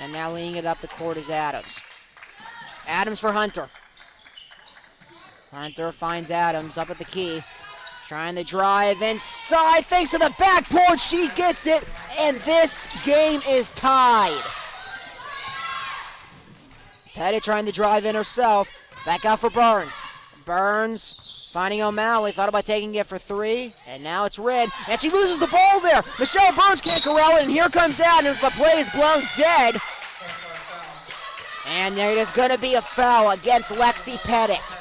And now leading it up the court is Adams. Adams for Hunter. Hunter finds Adams up at the key. Trying to drive inside, thanks to the backboard, she gets it, and this game is tied. Pettit trying to drive in herself. Back out for Burns. Burns finding O'Malley, thought about taking it for three, and now it's Red, and she loses the ball there. Michelle Burns can't corral it, and here comes Adams, but play is blown dead. And there is going to be a foul against Lexi Pettit.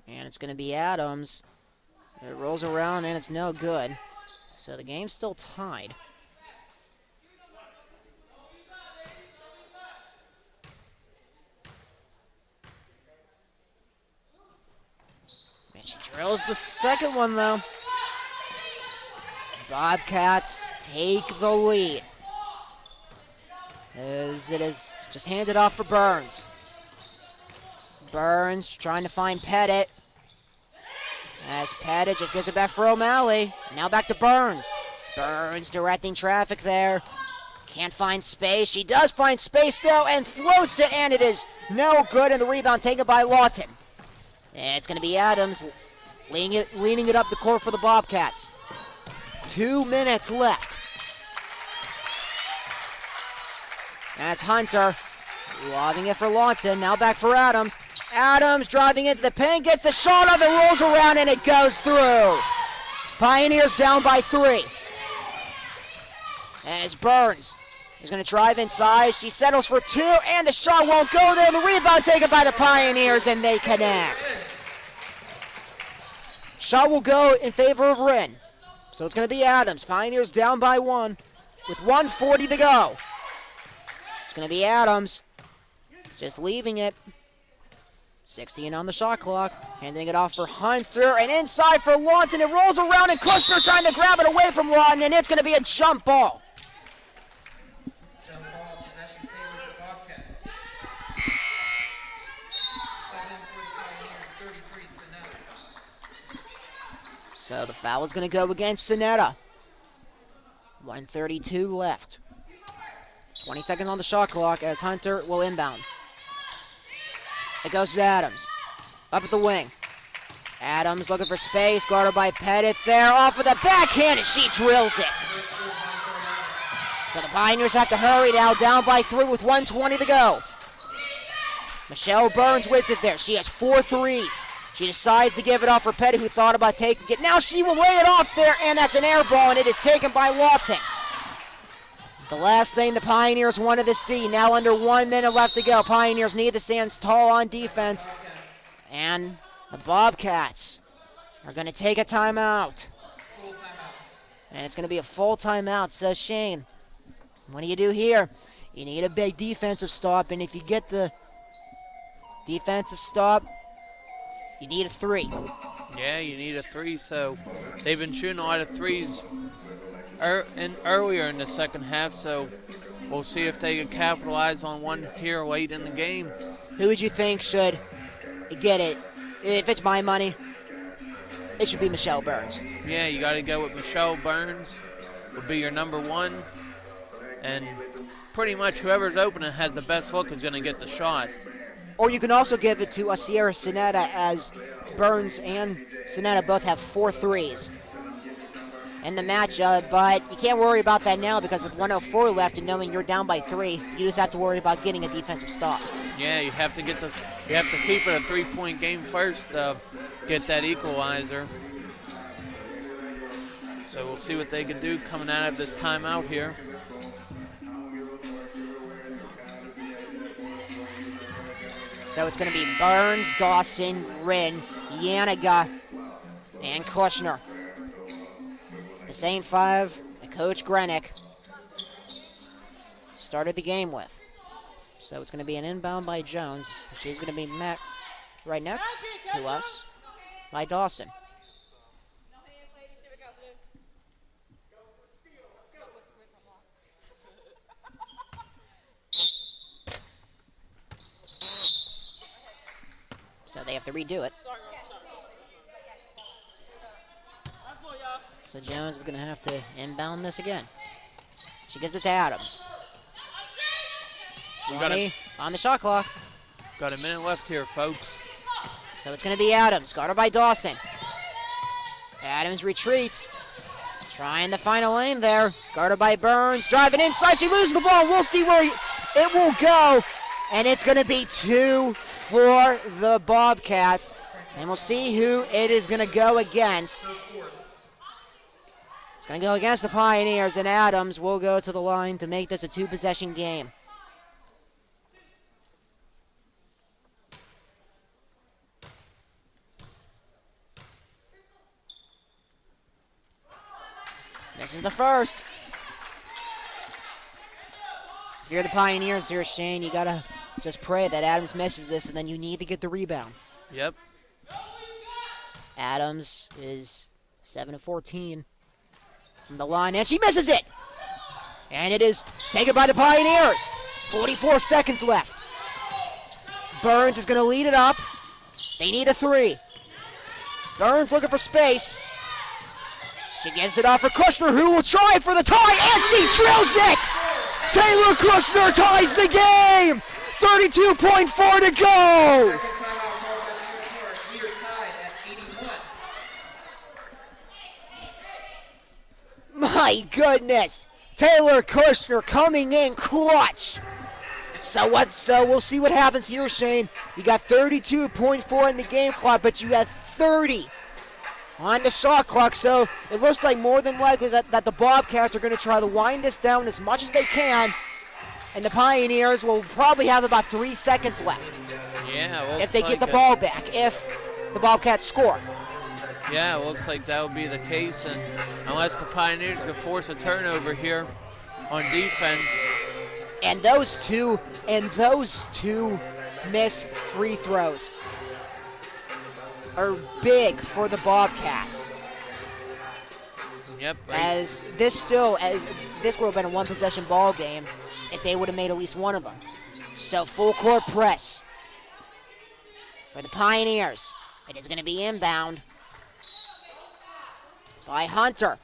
And it's going to be Adams. It rolls around and it's no good. So the game's still tied. And she drills the second one though. Bobcats take the lead. As it is just handed off for Burns. Burns trying to find Pettit. As Pettit just gives it back for O'Malley. Now back to Burns. Burns directing traffic there. Can't find space. She does find space though and floats it, and it is no good, and the rebound taken by Lawton. And it's going to be Adams leaning it up the court for the Bobcats. 2 minutes left. As Hunter lobbing it for Lawton. Now back for Adams. Adams driving into the paint, gets the shot off, it rolls around, and it goes through. Pioneers down by 3. As Burns is going to drive inside. She settles for 2, and the shot won't go there. The rebound taken by the Pioneers, and they connect. Shot will go in favor of Wren. So it's going to be Adams. Pioneers down by 1 with 1:40 to go. It's going to be Adams just leaving it. 16 on the shot clock, handing it off for Hunter, and inside for Lawton. It rolls around, and Kushner trying to grab it away from Lawton, and it's going to be a jump ball. Jump ball, possession favors the Bobcats. 7 for the Pioneers, 33 Sonata. So the foul is going to go against Sonata. 1:32 left. 20 seconds on the shot clock as Hunter will inbound. It goes to Adams. Up at the wing. Adams looking for space. Guarded by Pettit there. Off of the backhand, and she drills it. So the Pioneers have to hurry now. Down by 3 with 1:20 to go. Michelle Burns with it there. She has 4 threes. She decides to give it off for Pettit, who thought about taking it. Now she will lay it off there, and that's an air ball, and it is taken by Lawton. The last thing the Pioneers wanted to see. Now under 1 minute left to go. Pioneers need to stand tall on defense. And the Bobcats are going to take a timeout. And it's going to be a full timeout, says Shane. What do you do here? You need a big defensive stop, and if you get the defensive stop, you need a 3. Yeah, you need a 3, so they've been shooting a lot of 3s earlier in the second half, so we'll see if they can capitalize on one here late in the game. Who would you think should get it? If it's my money, it should be Michelle Burns. Yeah, you got to go with Michelle Burns. Would be your number 1, and pretty much whoever's open and has the best look is going to get the shot. Or you can also give it to Sierra Sonata, as Burns and Sonata both have 4 threes in the matchup, but you can't worry about that now because with 1:04 left and knowing you're down by 3, you just have to worry about getting a defensive stop. Yeah, you have to keep it a 3-point game first to get that equalizer. So we'll see what they can do coming out of this timeout here. So it's going to be Burns, Dawson, Wren, Yaniga, and Kushner. The same 5 that Coach Grenick started the game with. So it's going to be an inbound by Jones. She's going to be met right next to us by Dawson. So they have to redo it. So Jones is going to have to inbound this again. She gives it to Adams. We 20 on the shot clock. got a minute left here, folks. So it's going to be Adams, guarded by Dawson. Adams retreats. Trying to find a lane there. Guarded by Burns. Driving inside. She loses the ball. We'll see where it will go. And it's going to be 2 for the Bobcats. And we'll see who it is going to go against. It's going to go against the Pioneers. And Adams will go to the line to make this a 2-possession game. This is the first. If you're the Pioneers here, Shane, you gotta just pray that Adams misses this, and then you need to get the rebound. Yep. Adams is 7 of 14 from the line, and she misses it. And it is taken by the Pioneers. 44 seconds left. Burns is gonna lead it up. They need a 3. Burns looking for space. She gives it off for Kushner, who will try for the tie, and she drills it! Taylor Kushner ties the game! 32.4 to go! Second timeout called by the Unicorns. We are tied at 81. My goodness! Taylor Kushner coming in clutch. So we'll see what happens here, Shane. You got 32.4 in the game clock, but you have 30 on the shot clock, so it looks like more than likely that the Bobcats are going to try to wind this down as much as they can, and the Pioneers will probably have about 3 seconds left. Yeah, if they get the ball back, if the Bobcats score. Yeah, it looks like that would be the case, and unless the Pioneers can force a turnover here on defense. And those two missed free throws are big for the Bobcats. Yep. Right. As this would have been a 1-possession ball game if they would have made at least one of them. So full court press for the Pioneers. It is going to be inbound by Hunter.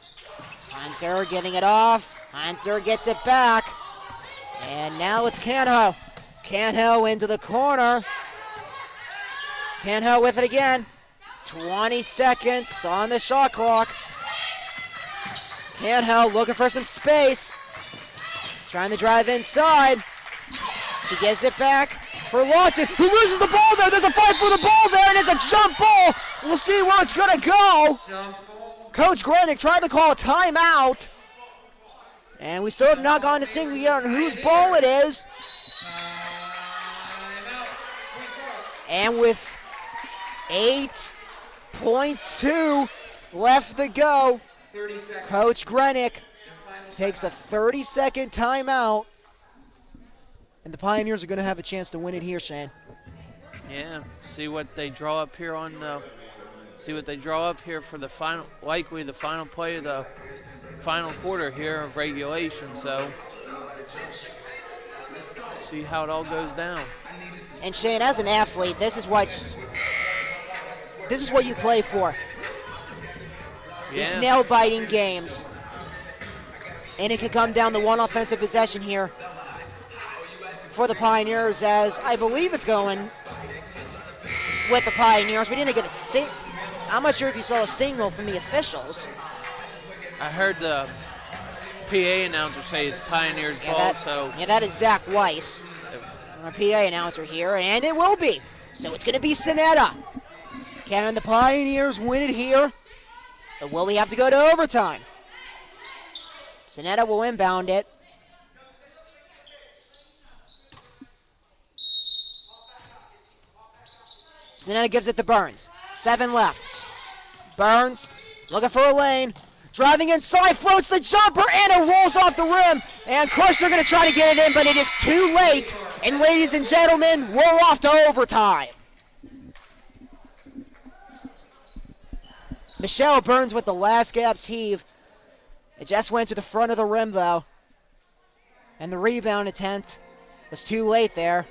Hunter giving it off. Hunter gets it back. And now it's Canho. Canho into the corner. Canho with it again. 20 seconds on the shot clock. Canho looking for some space. Trying to drive inside. She gives it back for Lawton, who loses the ball there. There's a fight for the ball there, and it's a jump ball. We'll see where it's going to go. Coach Grenick tried to call a timeout. And we still have not gone to single yet on whose ball it is. And with 8.2 left to go, Coach Grenick takes a 30-second timeout. And the Pioneers are going to have a chance to win it here, Shane. Yeah, see what they draw up here for the final, likely the final play of the final quarter here of regulation. So see how it all goes down. And Shane, as an athlete, this is what you play for. These nail-biting games. And it could come down to one offensive possession here for the Pioneers, as I believe it's going with the Pioneers. We didn't get I'm not sure if you saw a signal from the officials. I heard the PA announcer say it's Pioneers ball, that is Zach Weiss, our PA announcer here, and it will be. So it's going to be Sinetta. Can the Pioneers win it here? Or will we have to go to overtime? Sinetta will inbound it. Sinetta gives it to Burns. 7 left. Burns looking for a lane. Driving inside, floats the jumper, and it rolls off the rim. And Kushner going to try to get it in, but it is too late. And ladies and gentlemen, we're off to overtime. Michelle Burns with the last gaps heave. It just went to the front of the rim, though. And the rebound attempt was too late there.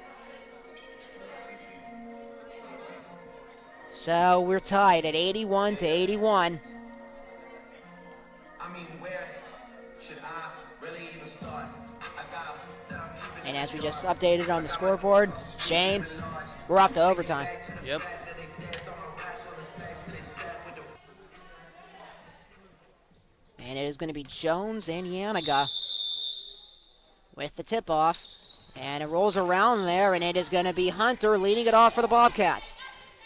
So we're tied at 81 to 81. I mean, where should I really even start? I doubt that I'm keeping And as we just updated on the scoreboard, Shane, we're off to overtime. Yep. And it is going to be Jones and Yanniga with the tip-off. And it rolls around there, and it is going to be Hunter leading it off for the Bobcats.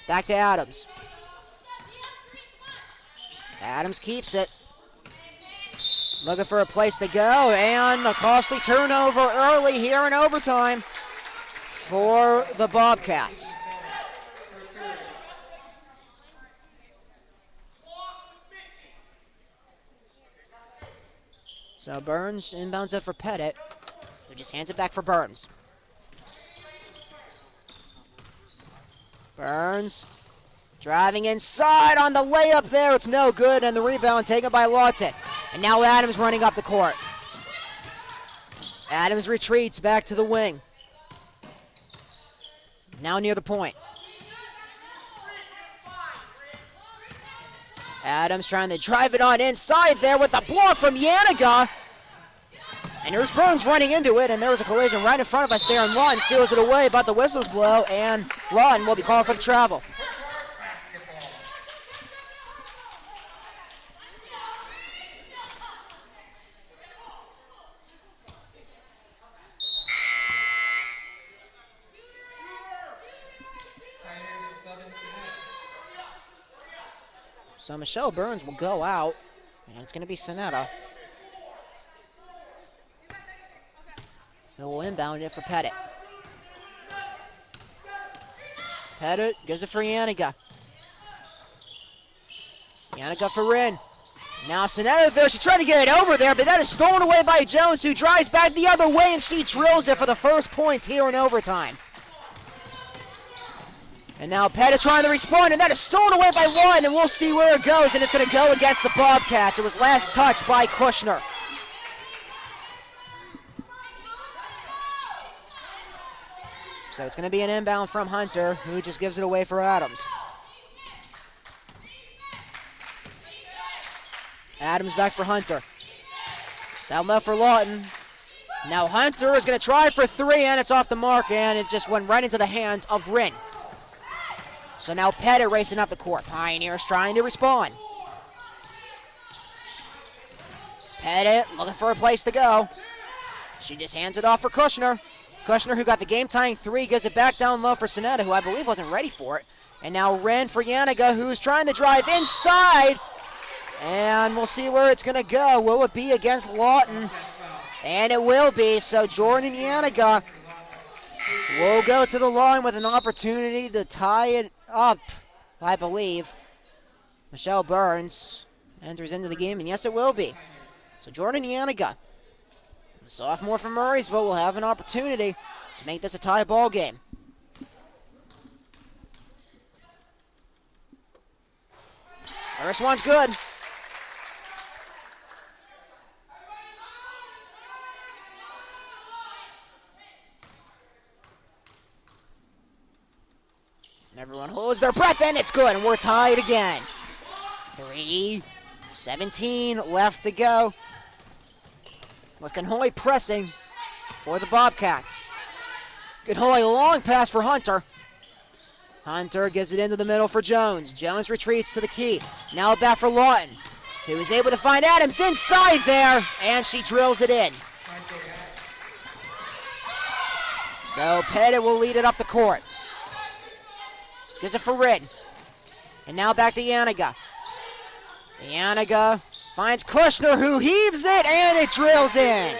Back to Adams. Adams keeps it. Looking for a place to go, and a costly turnover early here in overtime for the Bobcats. So Burns inbounds it for Pettit, who just hands it back for Burns. Burns driving inside on the layup there. It's no good, and the rebound taken by Lawton. And now Adams running up the court. Adams retreats back to the wing. Now near the point. Adams trying to drive it on inside there with a block from Yanniga. And here's Burns running into it, and there was a collision right in front of us there, and Lawton steals it away, but the whistles blow, and Lawton will be called for the travel. So Michelle Burns will go out, and it's going to be Sonetta, who will inbound it for Pettit. Pettit gives it for Yanniga. Yanniga for Rin. Now Sonetta there, she's trying to get it over there, but that is stolen away by Jones, who drives back the other way, and she drills it for the first points here in overtime. And now Pettit trying to respond, and that is stolen away by one, and we'll see where it goes, and it's going to go against the Bobcats. It was last touched by Kushner. So it's going to be an inbound from Hunter, who just gives it away for Adams. Adams back for Hunter. Down left for Lawton. Now Hunter is going to try for three, and it's off the mark, and it just went right into the hands of Rin. So now Pettit racing up the court. Pioneers trying to respond. Pettit looking for a place to go. She just hands it off for Kushner. Kushner, who got the game-tying three, gives it back down low for Sonetta, who I believe wasn't ready for it. And now Ren for Yanniga, who's trying to drive inside. And we'll see where it's going to go. Will it be against Lawton? And it will be. So Jordan Yanniga will go to the line with an opportunity to tie it up, I believe. Michelle Burns enters into the game, and yes, it will be. So Jordan Yanniga, the sophomore from Murraysville, will have an opportunity to make this a tie ball game. First one's good. Everyone holds their breath, and it's good, and we're tied again. 3:17 left to go. With Canhoy pressing for the Bobcats. Canhoy, long pass for Hunter. Hunter gives it into the middle for Jones. Jones retreats to the key. Now back for Lawton, who is able to find Adams inside there, and she drills it in. So Pettit will lead it up the court. Gives it for Rin. And now back to Yanniga. Yanniga finds Kushner, who heaves it, and it drills in.